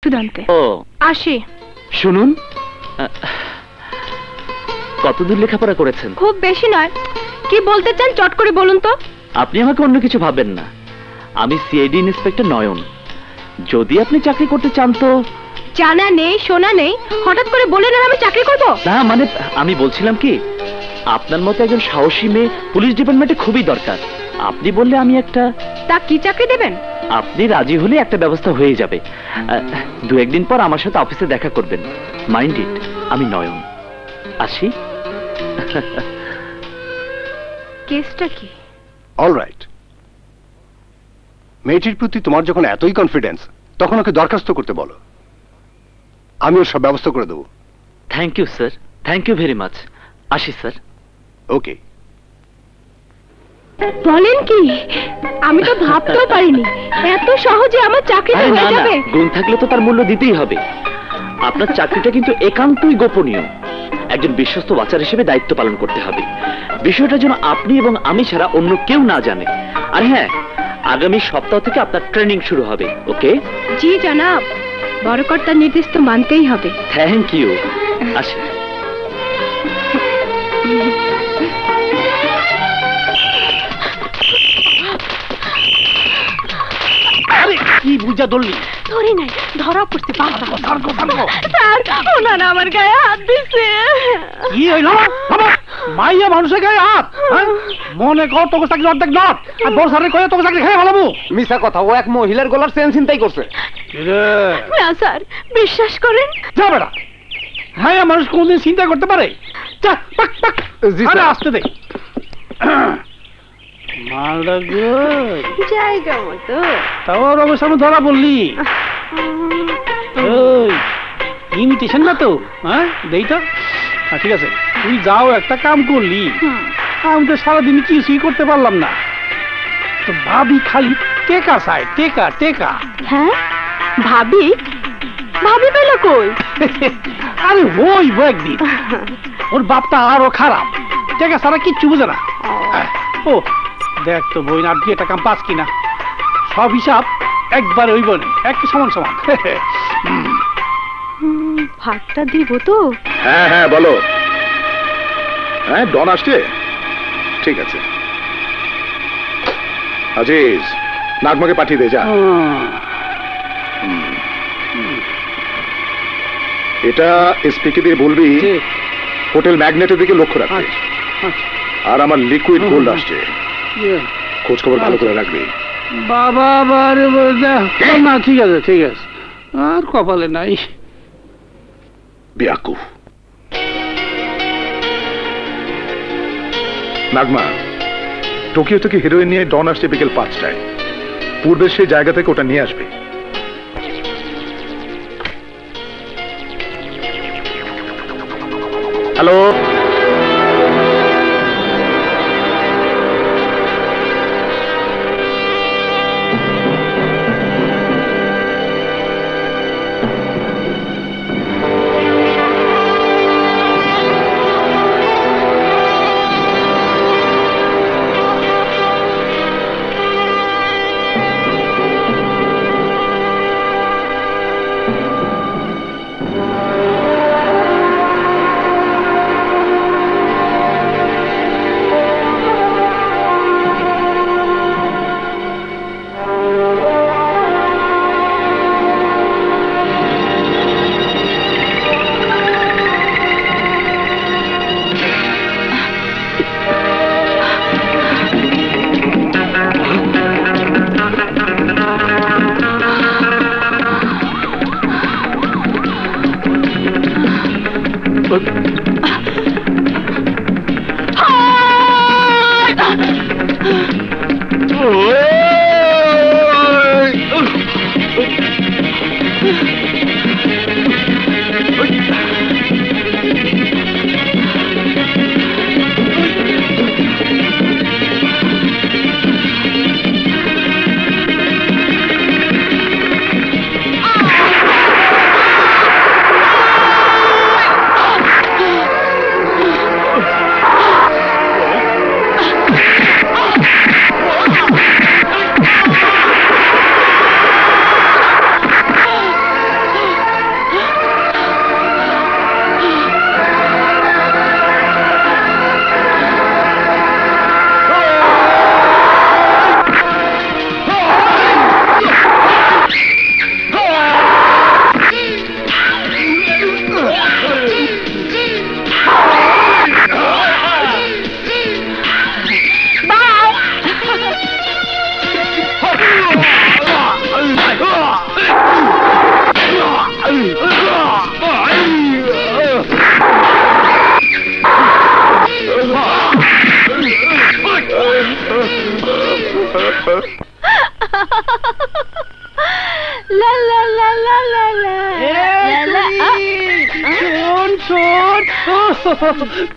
ওষুধ আনতে। ও আসি। শুনুন, কতদূর লেখাপড়া করেছেন? খুব বেশি নয়। কি বলতে চান চট করে বলুন তো। আপনি আমাকে অন্য কিছু ভাবেন না, আমি সিআইডি ইন্সপেক্টর নয়ন। যদি আপনি চাকরি করতে চান তো। জানা নেই শোনা নেই, হঠাৎ করে বলেন আর আমি চাকরি করব? না মানে আমি বলছিলাম কি, আপনার মতো একজন সাহসী মেয়ে পুলিশ ডিপার্টমেন্টে খুবই দরকার। আপনি বললে আমি একটা। তা কি চাকরি দেবেন? আপনি রাজি হলে একটা ব্যবস্থা হয়ে যাবে। 2-1 দিন পর আমার সাথে অফিসে দেখা করবেন। মাইন্ড ইট, আমি নয়ন। আসি। কেসটা কি? অলরাইট, মেয়েটির প্রতি তোমার যখন এতই কনফিডেন্স, তখন ওকে দরখাস্ত করতে বলো, আমি ওর সব ব্যবস্থা করে দেবো। Thank you sir, thank you very much. আসি স্যার। ওকে। বলেন কি, আমি তো ভাবতেও পারিনি এত সহজে আমার চাকরিটা হয়ে যাবে। গুণ থাকলে তো তার মূল্য দিতেই হবে। আপনার চাকরিটা কিন্তু একান্তই গোপনীয়। একজন বিশ্বস্ত ওয়াচার হিসেবে দায়িত্ব পালন করতে হবে। বিষয়টা যেন আপনি এবং আমি ছাড়া অন্য কেউ না জানে। আর হ্যাঁ, আগামী সপ্তাহ থেকে আপনার ট্রেনিং শুরু হবে। ওকে? জি জনাব, বড় কর্তার নির্দেশ তো মানতেই হবে। Thank you. আসি। কি বুঝা ধরলি? ধরি নাই, ধরা পড়তে পারবো। স্যার, ওনারা আমার গায়ে হাত দিছে। কি হইল? মাইয়া মানুষের গায়ে হাত? মনে কর তোকে চাকরি অর্ধেক নট, আর বড় স্যারের কয়ে তোকে চাকরি খেয়ে ফেলাবো। মিছা কথা, ও এক মহিলার গলার চেন ছিনতাই করছে। না স্যার, বিশ্বাস করেন। যা বেটা, মাইয়া মানুষ কোনদিন চিন্তা করতে পারে? যা, পাক পাক। আরে আসতে দে। মালদা গুড জায়গা মতো। তাও অবশ্য আমি ধরা বললি। ওই ইমিটেশন না তো? হ্যাঁ দেই তো। ঠিক আছে, তুই যাও, একটা কাম করলি, আমি তো সারাদিন কিছুই করতে পারলাম না। তো ভাবি খালি টেকা চাই, টেকা টেকা। হ্যাঁ ভাবি? ভাবি পেল কই? আরে হইব একদিন। ওর বাপটা আরো খারাপ, টেকা ছাড়া কিচ্ছু বুঝে না। ও দেখ তো বই না, একটা কাম পাস কিনা, সব হিসাব একবার হইব না, একটু সমান সমান। ভাতটা দিব তো? হ্যাঁ হ্যাঁ বলো। হ্যাঁ ডন আসছে, ঠিক আছে। আজিজ, নাগমাকে পাঠিয়ে দে যা। এটা এসপিকে দিয়ে বলবি হোটেল ম্যাগনেটের দিকে লক্ষ্য রাখবে। আর আমার লিকুইড গোল্ড আসছে, খোঁজ খবর ভালো করে রাখবি। বাবা বারে না, ঠিক আছে ঠিক আছে, আর কপালে নাই। বিয়াকু নাগমা, টোকিও থেকে হিরোইন নিয়ে ডন আসছে বিকেল 5টায়। পূর্বের সেই জায়গা থেকে ওটা নিয়ে আসবে। হ্যালো,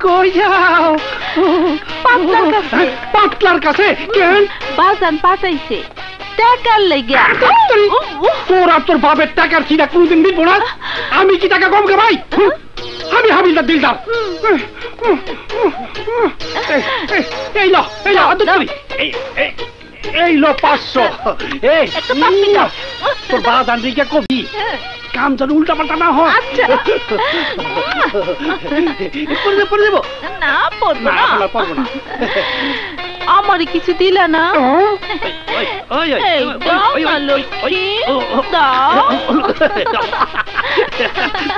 কই যাও? পাতলার কাছে। পাতলার কাছে কেন? বাজান পাঠাইছে টাকার লেগে। তোর আর তোর বাপের টাকার খিদা কোনদিন দিব না। আমি কি টাকা কম কামাই? আমি হাবিলদার দিলদার। এই লো এই লো 500। এই তোর বাজান দিকে কবি কাম যেন উল্টা পাল্টা না হয়। আচ্ছা পরে দেবো না পড়বো না, না। এখন আর পারবো না। আমারে কিছু দিলা না? এই দাও না লক্ষ্মী, দাও।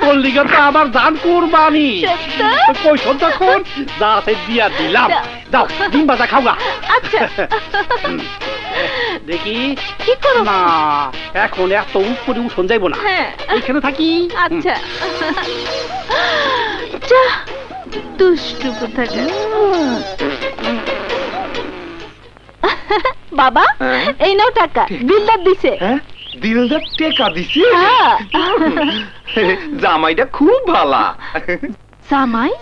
তোর লিগে তো আমার দান কোরবানি। সত্য? কই সন্ধ্যা কোন যা আছে দিয়া দিলাম। দাও ডিম ভাজা খাওয়া। আচ্ছা দেখি কি করো? না এখন এত উপরে উঠন যাইব না। হ্যাঁ ওইখানে থাকি। আচ্ছা যা দুষ্টু কোথাকার। বাবা এই নাও টাকা, দিলদার দিছে। দিলদার টেকা দিছি। হ্যাঁ। জামাইটা খুব ভালা। জামাই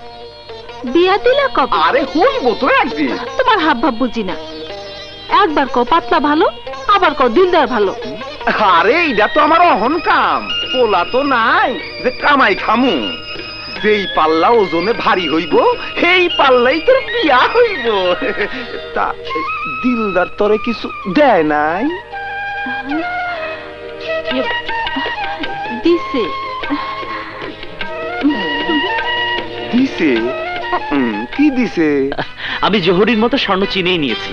বিয়া দিলা কবে? আরে হইব তো একদিন। তোমার হাব ভাব বুঝি না। একবার কও পাতলা ভালো, আবার কও দিলদার ভালো। আরে এইটা তো আমার অহন কাম। পোলা তো নাই যে কামাই খামু। যেই পাল্লা ওজনে ভারী হইব সেই পাল্লাই তোর বিয়া হইব। তা দিলদার তোরে কিছু দেয় নাই? দিছে। দিছে? কি দিছে? আমি জোহরির মতো স্বর্ণ চিনেই নিয়েছি।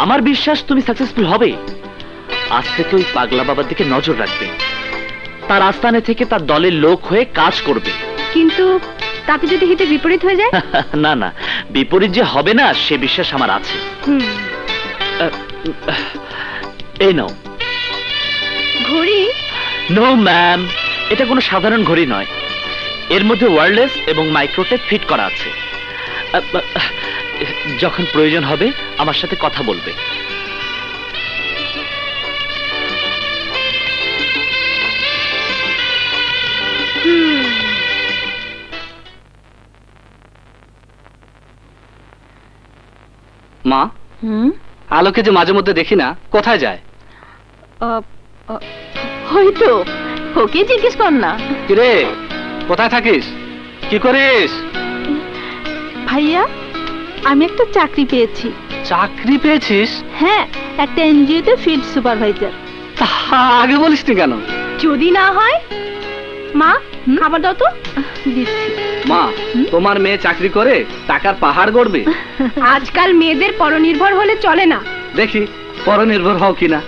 আমার বিশ্বাস তুমি সাকসেসফুল হবে। আজ থেকে ওই পাগলা বাবার দিকে নজর রাখবে, তার আস্তানে থেকে তার দলের লোক হয়ে কাজ করবে। কিন্তু তাতে যদি হিতে বিপরীত হয়ে যায়? না না, বিপরীত যে হবে না সে বিশ্বাস আমার আছে। এই নাও ঘড়ি। নো ম্যাম, এটা কোনো সাধারণ ঘড়ি নয়। এর মধ্যে ওয়্যারলেস এবং মাইক্রোটেপ ফিট করা আছে। যখন প্রয়োজন হবে আমার সাথে কথা বলবে। মা, আলোকে যে মাঝে মধ্যে দেখি না, কোথায় যায়? হয়তো ওকে জিজ্ঞেস কর না। কিরে, কোথায় থাকিস, কি করিস? ভাইয়া আমি একটা চাকরি পেয়েছি। চাকরি পেয়েছিস? হ্যাঁ, একটা এনজিওতে ফিল্ড সুপারভাইজার। আগে বলিসনি কেন? যদি না হয়। মা খাবার দাও তো। দিচ্ছি। মা, তোমার মেয়ে চাকরি করে টাকার পাহাড় গড়বে। আজকাল মেয়েদের পরনির্ভর হলে চলে না। দেখি পরনির্ভর হও কিনা।